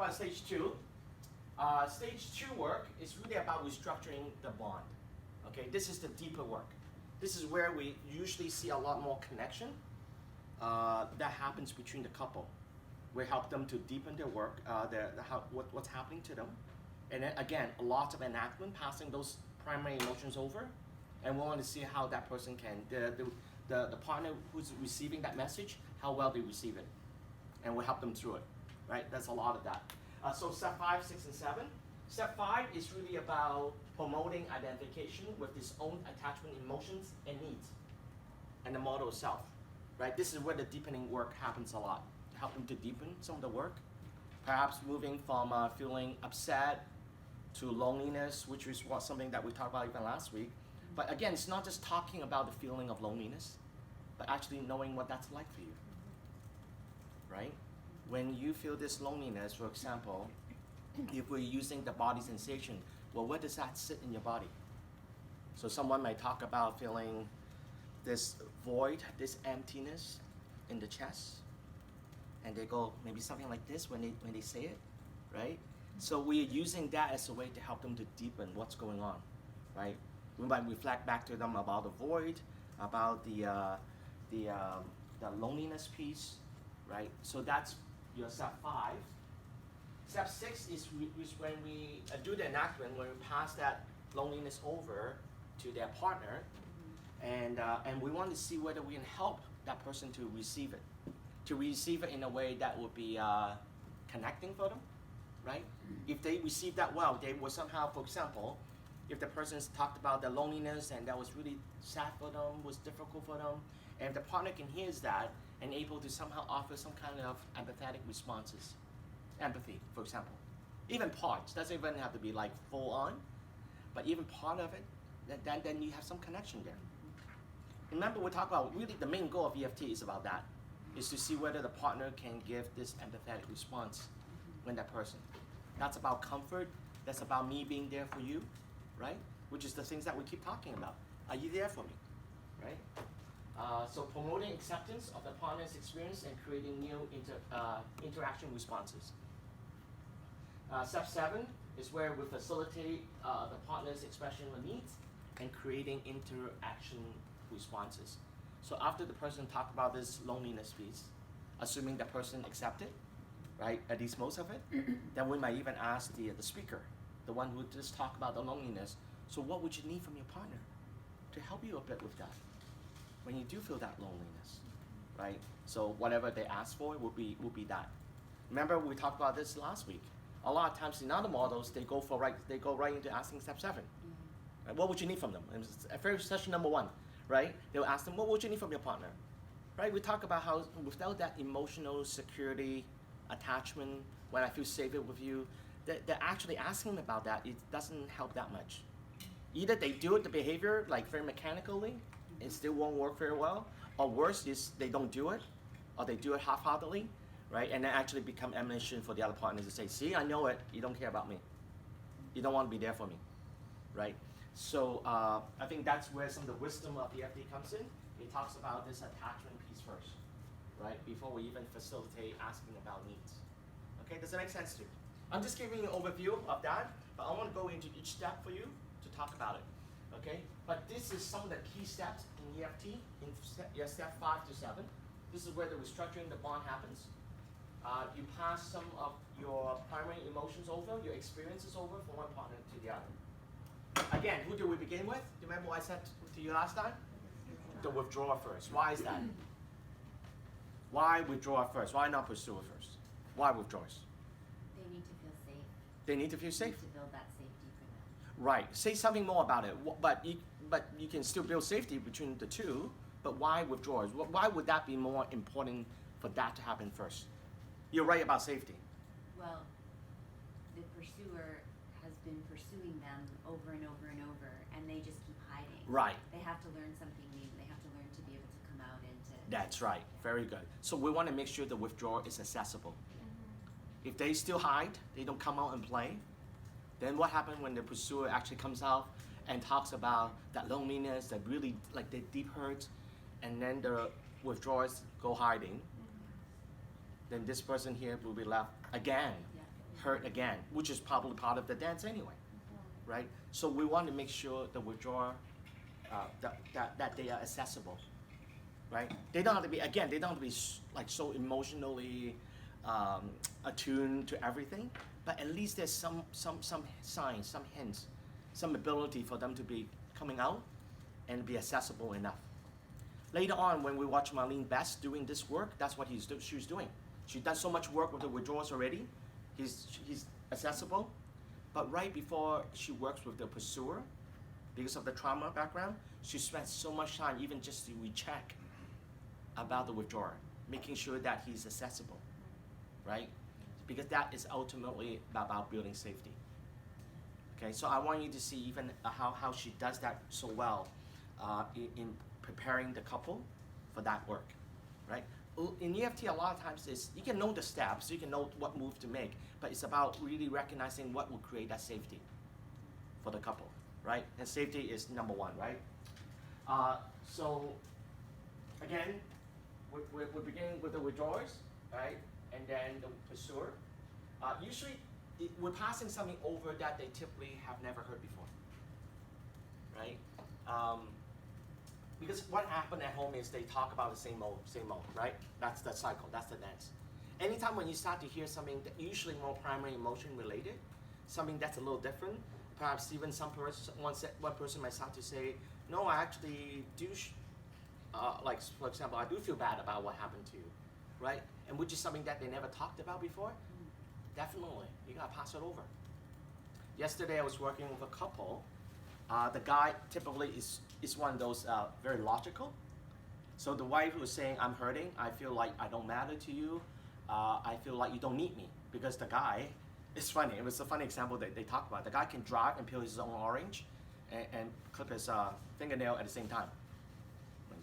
about stage 2. Stage 2 work is really about restructuring the bond. Okay, this is the deeper work. This is where we usually see a lot more connection that happens between the couple. We help them to deepen their work, what's happening to them. And then again, a lot of enactment, passing those primary emotions over. And we want to see how that person can, the partner who's receiving that message, how well they receive it. And we help them through it, right? That's a lot of that. So step 5, 6, and 7. Step 5 is really about promoting identification with his own attachment emotions and needs and the model itself, right? This is where the deepening work happens a lot. Help them to deepen some of the work, perhaps moving from feeling upset to loneliness, which is something that we talked about even last week. But again, it's not just talking about the feeling of loneliness, but actually knowing what that's like for you, right? When you feel this loneliness, for example, if we're using the body sensation, well, where does that sit in your body? So someone might talk about feeling this void, this emptiness in the chest, and they go maybe something like this when they say it, right? So we're using that as a way to help them to deepen what's going on, right? We might reflect back to them about the void, about the loneliness piece, right? So that's your step 5. Step 6 is when we do the enactment, when we pass that loneliness over to their partner, and we want to see whether we can help that person to receive it in a way that would be connecting for them, right? If they receive that well, they will somehow, for example, if the person's talked about the loneliness and that was really sad for them, was difficult for them, and if the partner can hear that and able to somehow offer some kind of empathetic responses, empathy, for example, even parts, doesn't even have to be like full on, but even part of it, then you have some connection there. Remember, we talked about really the main goal of EFT is about that, is to see whether the partner can give this empathetic response when that person. That's about comfort, that's about me being there for you, right? Which is the things that we keep talking about. Are you there for me, right? So promoting acceptance of the partner's experience and creating new interaction responses. Step 7 is where we facilitate the partner's expression of needs and creating interaction responses. So after the person talked about this loneliness piece, assuming the person accepted, right, at least most of it, then we might even ask the speaker, the one who just talked about the loneliness, so what would you need from your partner to help you a bit with that when you do feel that loneliness, right? So whatever they ask for will be that. Remember, we talked about this last week. A lot of times in other models, they go right into asking step 7. Right? What would you need from them? And first session number 1, right? They'll ask them, what would you need from your partner? Right? We talk about how without that emotional security, attachment, when I feel safe with you, they're actually asking about that. It doesn't help that much. Either they do it, the behavior, like very mechanically, it still won't work very well, or worse is they don't do it, or they do it half-heartedly, right? And then actually become ammunition for the other partners to say, see, I know it, you don't care about me. You don't want to be there for me, right? So I think that's where some of the wisdom of EFT comes in. It talks about this attachment piece first, right? Before we even facilitate asking about needs. Okay, does that make sense to you? I'm just giving you an overview of that, but I want to go into each step for you to talk about it, okay? But this is some of the key steps in EFT, in step 5 to 7. This is where the restructuring the bond happens. You pass some of your primary emotions over, your experiences over from one partner to the other. Again, who do we begin with? Do you remember what I said to you last time? The withdrawer first. Why is that? Why withdraw first? Why not pursue it first? Why withdrawers? They need to feel safe. They need to feel safe. To build that safety for them. Right. Say something more about it. But you can still build safety between the two. But why withdrawals? Why would that be more important for that to happen first? You're right about safety. Well, the pursuer has been pursuing them over and over and over, and they just keep hiding. Right. They have to learn something new. They have to learn to be able to come out and to... That's right. Very good. So we want to make sure the withdrawal is accessible. If they still hide, they don't come out and play, then what happens when the pursuer actually comes out and talks about that loneliness, that really, like the deep hurt, and then the withdrawers go hiding, then this person here will be left again hurt again, which is probably part of the dance anyway, right? So we want to make sure the withdrawer, that they are accessible, right? They don't have to be, again, they don't have to be like so emotionally attuned to everything, but at least there's some signs, some hints, some ability for them to be coming out and be accessible enough. Later on, when we watch Marlene Best doing this work, that's what she's doing. She does so much work with the withdrawals already. He's accessible, but right before she works with the pursuer, because of the trauma background, she spends so much time even just to recheck about the withdrawer, making sure that he's accessible, right? Because that is ultimately about building safety. Okay, so I want you to see even how she does that so well in preparing the couple for that work, right? In EFT, a lot of times you can know the steps, you can know what move to make, but it's about really recognizing what will create that safety for the couple, right? And safety is number one, right? So again, we're beginning with the withdrawers, right? And then the pursuer. Usually, we're passing something over that they typically have never heard before, right? Because what happened at home is they talk about the same mode, right? That's the cycle, that's the dance. Anytime when you start to hear something that usually more primary emotion related, something that's a little different, perhaps even one person might start to say, no, I actually do, like for example, I do feel bad about what happened to you, right? And which is something that they never talked about before, definitely, you gotta pass it over. Yesterday I was working with a couple. The guy typically is one of those very logical. So the wife was saying, I'm hurting, I feel like I don't matter to you, I feel like you don't need me. Because the guy, it's funny, it was a funny example that they talked about. The guy can drive and peel his own orange and clip his fingernail at the same time.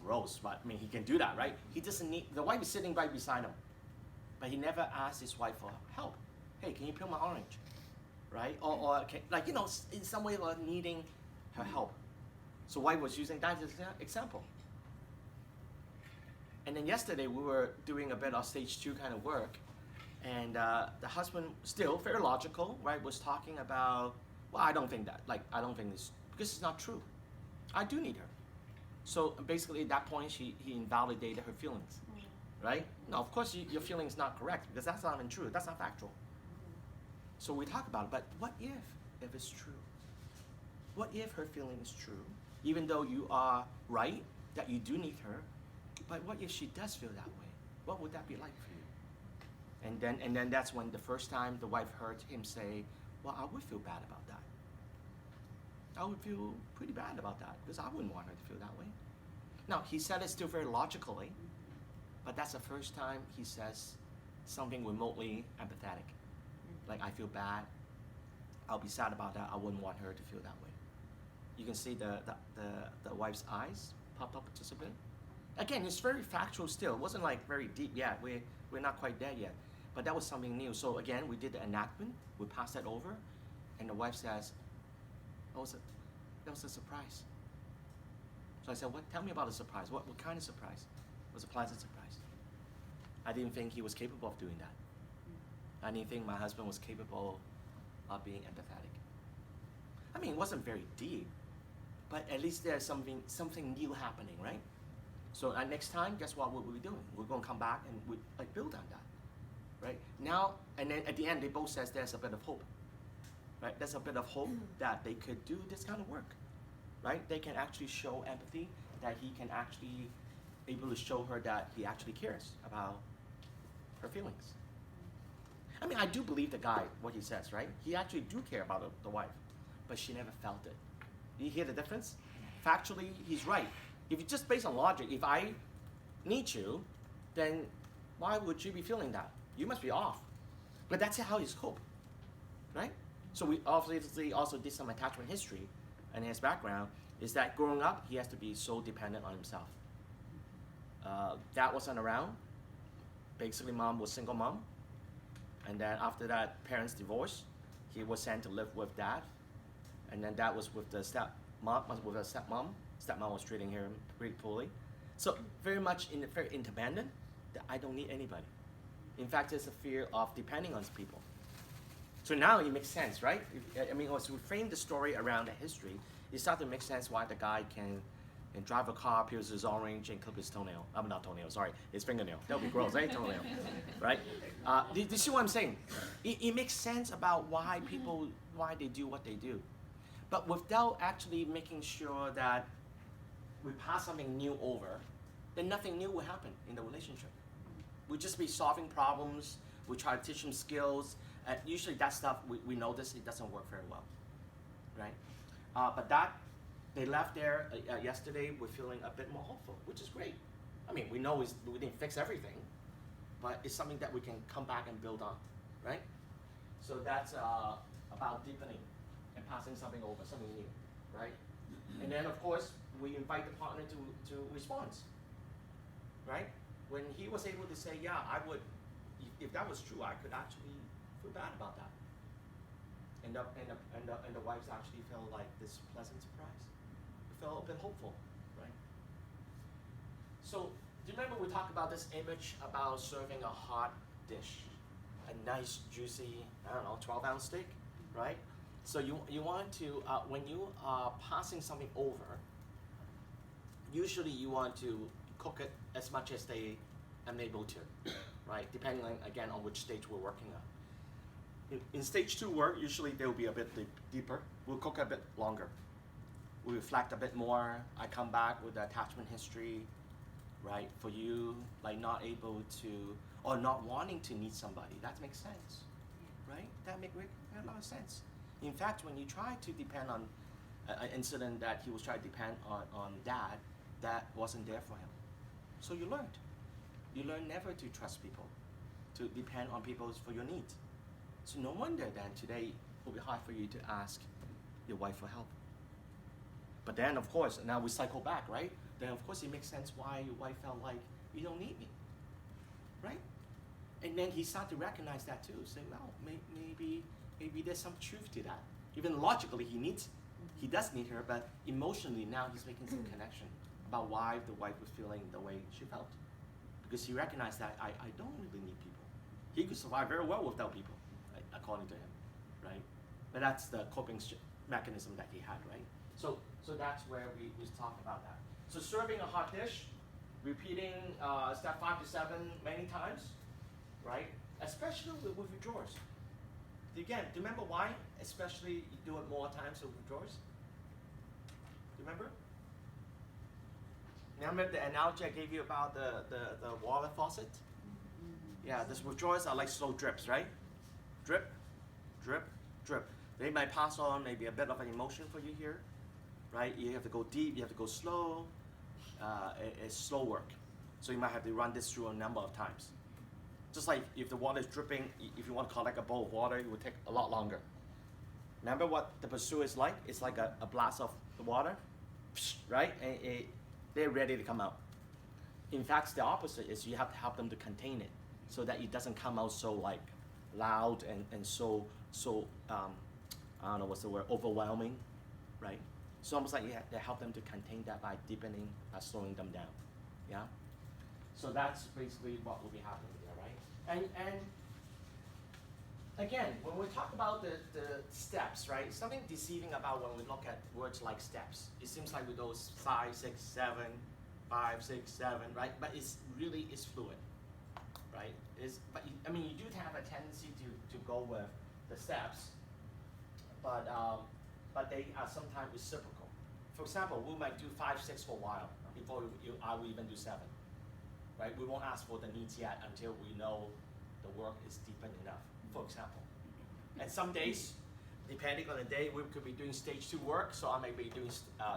Gross, but I mean, he can do that, right? He doesn't need, the wife is sitting right beside him, but he never asked his wife for help. Hey, can you peel my orange, right? Or can, like, you know, in some way or needing her help. So wife was using that as an example. And then yesterday we were doing a bit of stage 2 kind of work, and the husband, still very logical, right, was talking about, well, I don't think that, like, I don't think this, because it's not true. I do need her. So basically at that point, he invalidated her feelings, right? Now, of course, your feeling is not correct, because that's not even true, that's not factual. So we talk about it, but what if it's true? What if her feeling is true, even though you are right, that you do need her, but what if she does feel that way? What would that be like for you? And then that's when the first time the wife heard him say, well, I would feel bad about that. I would feel pretty bad about that, because I wouldn't want her to feel that way. Now, he said it still very logically, but that's the first time he says something remotely empathetic. Like, I feel bad, I'll be sad about that, I wouldn't want her to feel that way. You can see the wife's eyes pop up just a bit. Again, it's very factual still, it wasn't like very deep yet, we're not quite there yet. But that was something new. So again, we did the enactment, we passed that over, and the wife says, that was a surprise. So I said, tell me about the surprise. What kind of surprise? It was a pleasant surprise. I didn't think he was capable of doing that. I didn't think my husband was capable of being empathetic. I mean, it wasn't very deep, but at least there's something new happening, right? So next time, guess what we'll be doing? We're going to come back and build on that, right? Now, and then at the end, they both says there's a bit of hope. Right? There's a bit of hope that they could do this kind of work, right? They can actually show empathy, that he can actually able to show her that he actually cares about her feelings. I mean, I do believe the guy, what he says, right? He actually do care about the wife, but she never felt it. You hear the difference? Factually, he's right. If you just based on logic, if I need you, then why would you be feeling that? You must be off. But that's how he's coped, right? So we obviously also did some attachment history, and his background is that growing up, he has to be so dependent on himself. Dad wasn't around. Basically, mom was single mom. And then after that, parents divorced. He was sent to live with dad. And then dad was with the stepmom. Stepmom was treating him pretty poorly. So very much very independent, that I don't need anybody. In fact, there's a fear of depending on people. So now it makes sense, right? I mean, as we frame the story around the history, it starts to make sense why the guy can drive a car, pierce his orange, and clip his toenail. I'm not toenail, sorry, his fingernail. That would be gross, right? Toenail, right? Do you see what I'm saying? It makes sense about why they do what they do. But without actually making sure that we pass something new over, then nothing new will happen in the relationship. We'll just be solving problems, we try to teach them skills, and usually that stuff, we notice it doesn't work very well, right? But they left there yesterday with feeling a bit more hopeful, which is great. I mean, we know we didn't fix everything, but it's something that we can come back and build on, right? So that's about deepening and passing something over, something new, right? And then of course, we invite the partner to respond, right? When he was able to say, yeah, I would, if that was true, I could actually feel bad about that. And the wives actually felt like this pleasant surprise. It felt a bit hopeful, right? So, do you remember we talked about this image about serving a hot dish? A nice, juicy, 12-ounce steak, right? So you want to, when you are passing something over, usually you want to cook it as much as they are able to, right? Depending on, again, on which stage we're working on. In stage 2 work, usually they'll be a bit deeper. We'll cook a bit longer. We reflect a bit more. I come back with the attachment history, right? For you, like not able to, or not wanting to meet somebody. That makes sense, right? That makes a lot of sense. In fact, when you try to depend on an incident that he was trying to depend on dad, that wasn't there for him. So you learned. You learn never to trust people, to depend on people for your needs. So no wonder then today it will be hard for you to ask your wife for help. But then of course, now we cycle back, right? Then of course it makes sense why your wife felt like, you don't need me, right? And then he started to recognize that too. Say, well, maybe there's some truth to that. Even logically he does need her, but emotionally now he's making some connection about why the wife was feeling the way she felt. Because he recognized that I don't really need people. He could survive very well without people, right, according to him, right? But that's the coping mechanism that he had, right? So that's where we talk about that. So serving a hot dish, repeating step 5 to 7 many times, right? Especially with your drawers. Again, do you remember why? Especially you do it more times with your drawers? Do you remember? Remember the analogy I gave you about the water faucet? Yeah, these withdrawals are like slow drips, right? Drip, drip, drip. They might pass on maybe a bit of an emotion for you here, right? You have to go deep, you have to go slow. It's slow work. So you might have to run this through a number of times. Just like if the water is dripping, if you want to collect a bowl of water, it would take a lot longer. Remember what the pursuit is like? It's like a blast of the water, right? And they're ready to come out. In fact, the opposite is you have to help them to contain it so that it doesn't come out so like loud and so I don't know what's the word, overwhelming, right? So almost like you have to help them to contain that by deepening, by slowing them down, yeah? So that's basically what will be happening there, right? And again, when we talk about the steps, right? Something deceiving about when we look at words like steps. It seems like with those 5, 6, 7, 5, 6, 7, right? But it's fluid, right? I mean, you do have a tendency to go with the steps, but they are sometimes reciprocal. For example, we might do 5, 6 for a while before I will even do 7, right? We won't ask for the needs yet until we know the work is deepened enough, for example. And some days, depending on the day, we could be doing stage 2 work, so I may be doing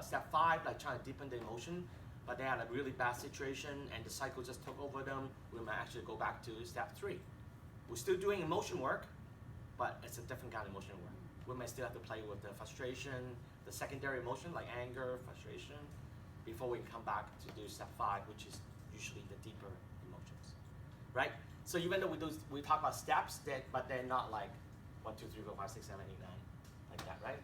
step 5, like trying to deepen the emotion, but they had a really bad situation and the cycle just took over them, we might actually go back to step 3. We're still doing emotion work, but it's a different kind of emotion work. We might still have to play with the frustration, the secondary emotion like anger, frustration, before we can come back to do step 5, which is usually the deeper emotions, right? So even though we talk about steps, but they're not like 1, 2, 3, 4, 5, 6, 7, 8, 9, like that, right?